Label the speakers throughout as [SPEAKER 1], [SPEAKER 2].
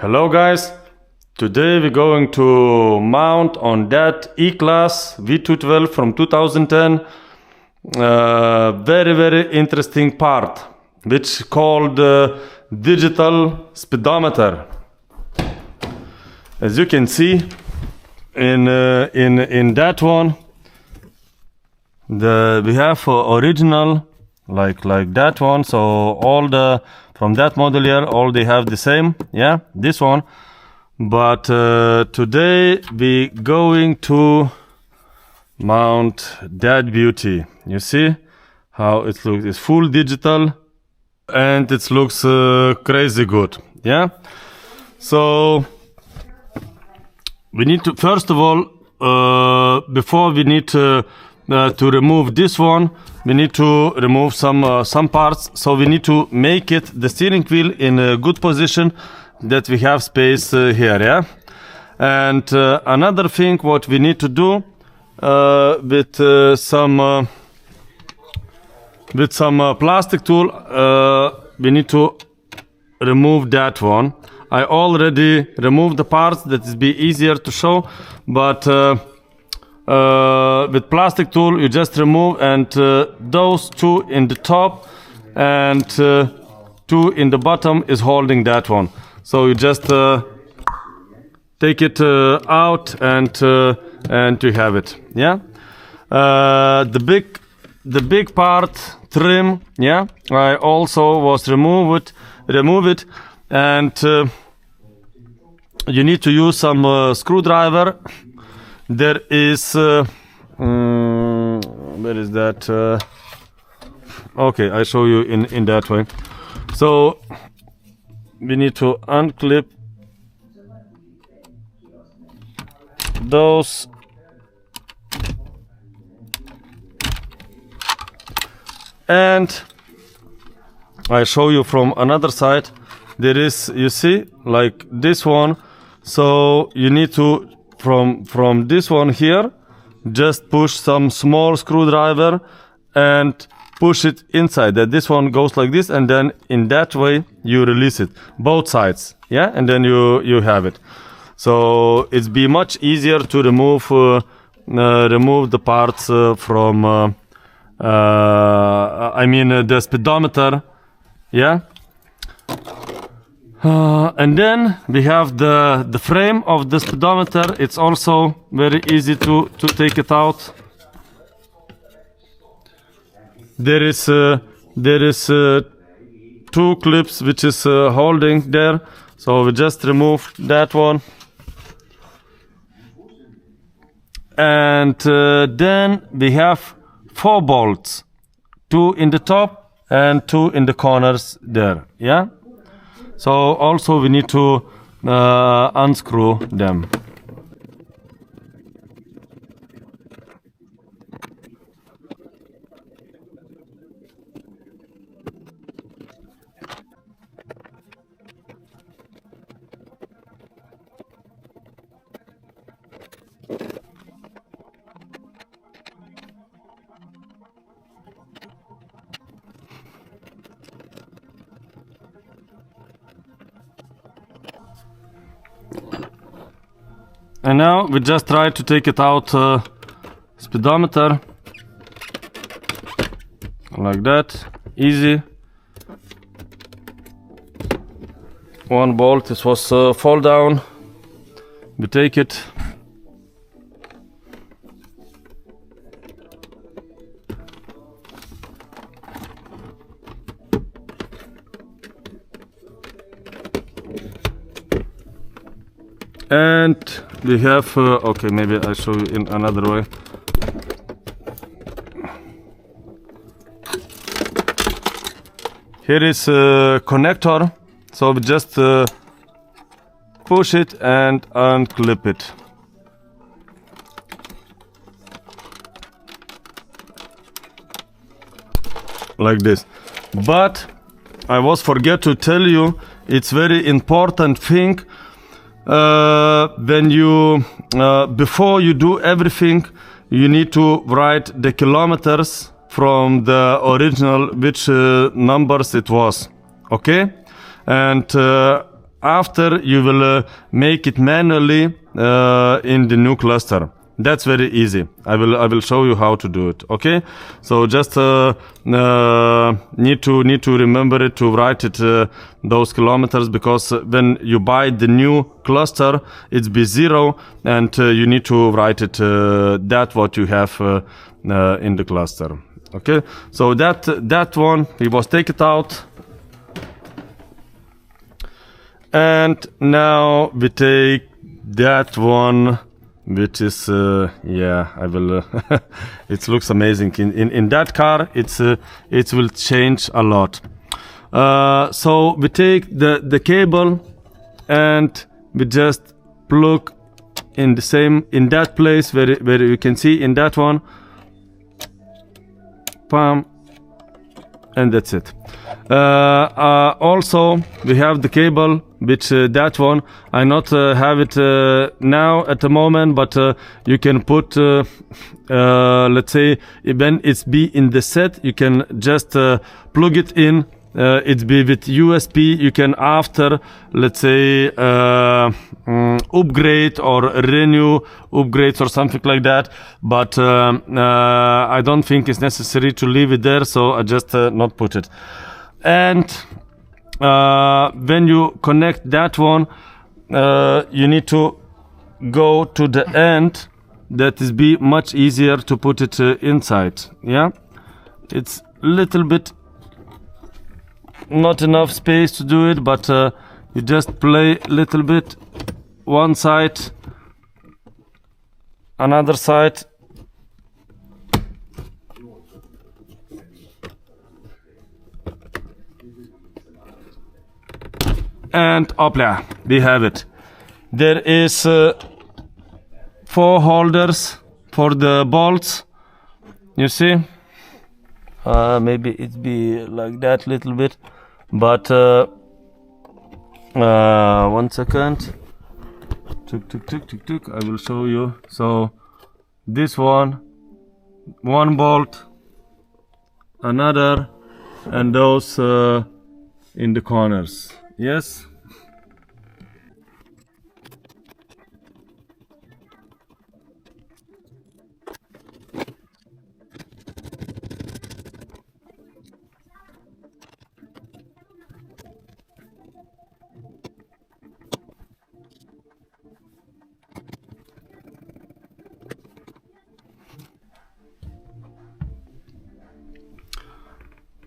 [SPEAKER 1] Hello guys, today we're going to mount on that E-Class V212 from 2010 very interesting part which called digital speedometer. As you can see in that one, we have original like that one, so all the from that model here, all they have the same, yeah, this one. But today we going to mount that beauty. You see how it looks? It's full digital and it looks crazy good, yeah. So we need to, first of all, before we need to remove this one, we need to remove some parts. So we need to make it the steering wheel in a good position that we have space here, yeah. And another thing what we need to do with some plastic tool, we need to remove that one. I already removed the parts that is be easier to show, but with plastic tool you just remove, and those two in the top and two in the bottom is holding that one. So you just take it out and you have it, yeah. The big part trim, yeah, I also was remove it, and you need to use some screwdriver. There is where is that? Okay, I show you in that way. So we need to unclip those, and I show you from another side. There is, you see, like this one. So you need to from this one here, just push some small screwdriver and push it inside, that this one goes like this, and then in that way you release it both sides, yeah, and then you have it. So it's be much easier to remove the parts from I mean the speedometer, yeah. And then we have the frame of the speedometer. It's also very easy to take it out. There is two clips which is holding there, so we just remove that one, and then we have 4 bolts, 2 in the top and 2 in the corners there, yeah. So also we need to unscrew them. And now we just try to take it out, speedometer, like that, easy. One bolt, this was fall down, we take it. And we have, okay, maybe I'll show you in another way. Here is a connector, so we just push it and unclip it. Like this. But I was forget to tell you, it's very important thing. When you before you do everything, you need to write the kilometers from the original, which numbers it was, okay? And after you will make it manually in the new cluster. That's very easy. I will show you how to do it. Okay, so just need to remember it, to write it those kilometers, because when you buy the new cluster, it's B0, and you need to write it that what you have in the cluster. Okay, so that one we was take it out, and now we take that one, which is yeah, I will it looks amazing in that car. It will change a lot. So we take the cable and we just plug in that place where you can see in that one, pam, and that's it. Also we have the cable, which that one I not have it now at the moment, but you can put let's say when it's be in the set, you can just plug it in. It's be with USB. You can after, let's say, upgrade or renew upgrades or something like that, but I don't think it's necessary to leave it there, so I just not put it. And when you connect that one, you need to go to the end. That is be much easier to put it inside. Yeah, it's little bit not enough space to do it, but you just play little bit one side, another side, and opla, we have it. There is 4 holders for the bolts, you see. Maybe it be like that little bit, but 1 second. Tuk, I will show you. So this one bolt, another, and those in the corners. Yes.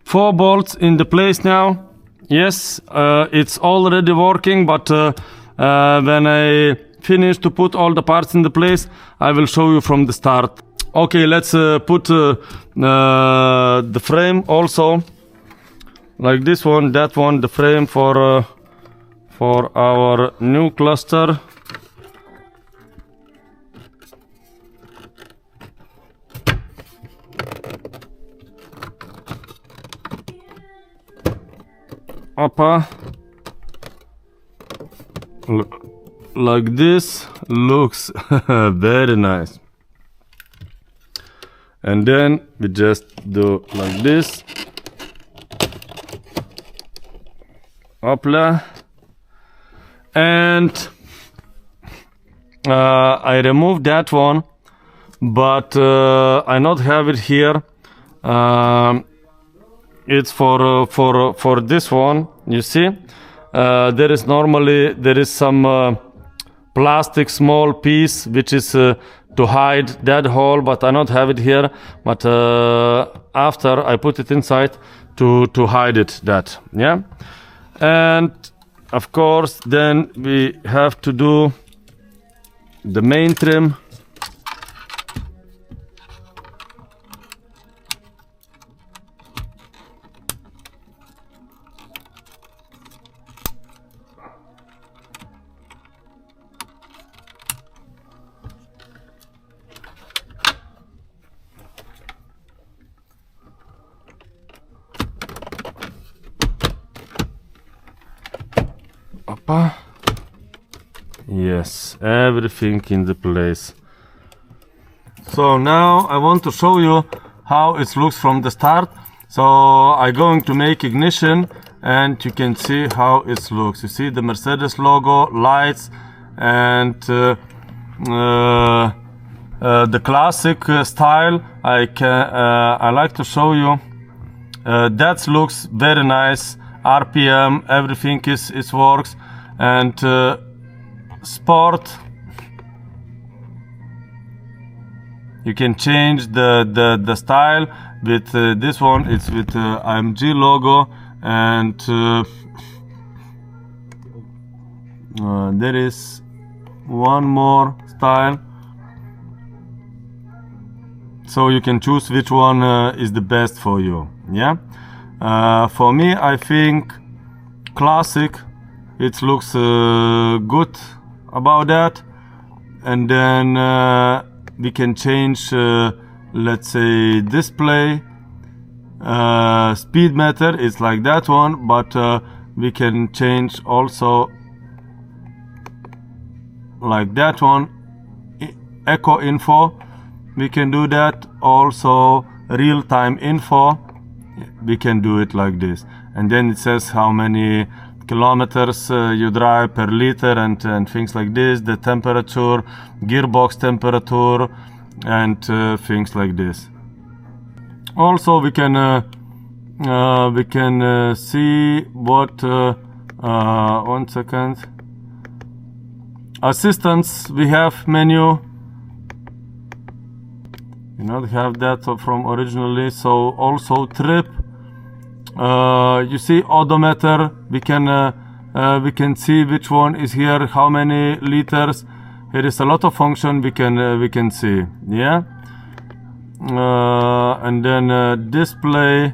[SPEAKER 1] Four bolts in the place now. Yes, it's already working, but when I finish to put all the parts in the place, I will show you from the start. Okay, let's put the frame also, like this one, that one, the frame for our new cluster. Upper, like this, looks very nice. And then we just do like this, Opla, and I removed that one, but I not have it here. It's for this one. You see, there is some plastic small piece which is to hide that hole, but I not have it here. But after I put it inside to hide it. That, yeah. And of course, then we have to do the main trim. Yes, everything in the place. So now I want to show you how it looks from the start. So I'm going to make ignition and you can see how it looks. You see the Mercedes logo, lights, and the classic style. I like to show you. That looks very nice. RPM, everything is works, and sport. You can change the style with this one. It's with AMG logo, and there is one more style, so you can choose which one is the best for you. Yeah, for me, I think classic. It looks good about that, and then we can change, let's say, display, speedometer is like that one, but we can change also like that one, echo info, we can do that. Also real-time info, we can do it like this, and then it says how many kilometers you drive per liter, and things like this, the temperature, gearbox temperature, and things like this. Also we can see what 1 second, assistance. We have menu, you know, we have that from originally. So also trip, you see odometer, we can see which one is here, how many liters. Here is a lot of function we can see. Yeah, and then display,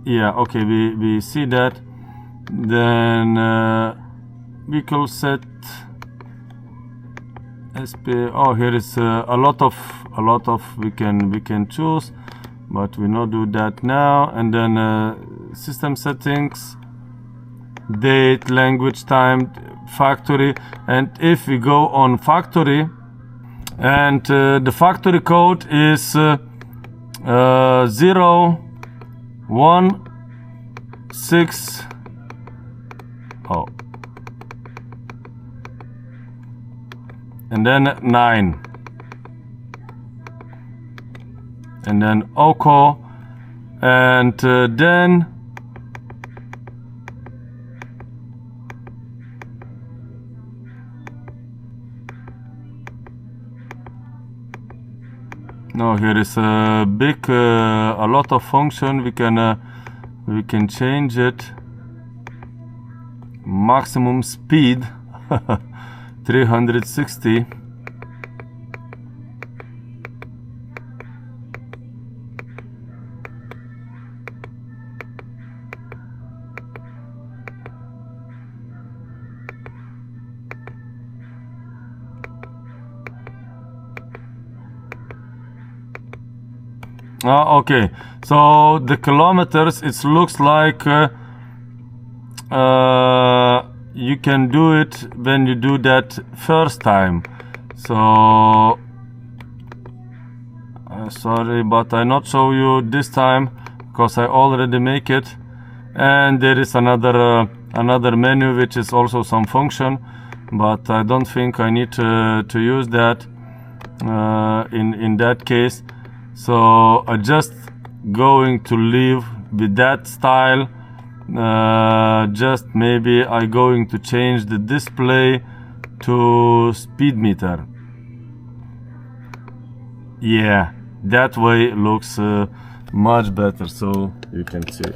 [SPEAKER 1] yeah, okay, we see that. Then vehicle set, SP. Oh, here is a lot of we can choose, but we not do that now. And then system settings, date, language, time, factory. And if we go on factory, and the factory code is 016. Oh, and then 9, and then OCO, and then no, here is a big a lot of function we can change it. Maximum speed 360. Okay, so the kilometers, it looks like you can do it when you do that first time. So sorry, but I not show you this time because I already make it. And there is another menu which is also some function, but I don't think I need to use that in that case. So I just going to leave with that style. Just maybe I going to change the display to speedometer. Yeah, that way it looks much better, so you can see.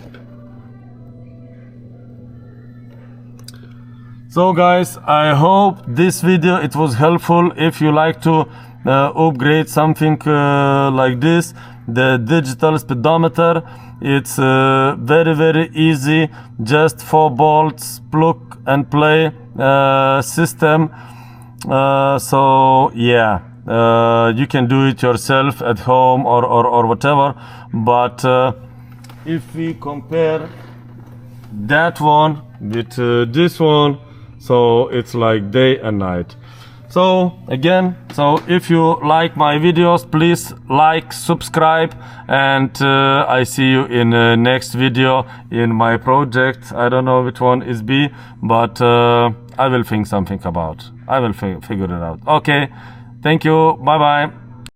[SPEAKER 1] So guys, I hope this video it was helpful. If you like to upgrade something like this, the digital speedometer, it's very easy, just 4 bolts plug and play system. So yeah, you can do it yourself at home or whatever. But if we compare that one with this one, so it's like day and night. So again, so if you like my videos, please like, subscribe, and I see you in the next video in my project. I don't know which one is B, but I will think something about. I will figure it out. Okay, thank you, bye bye.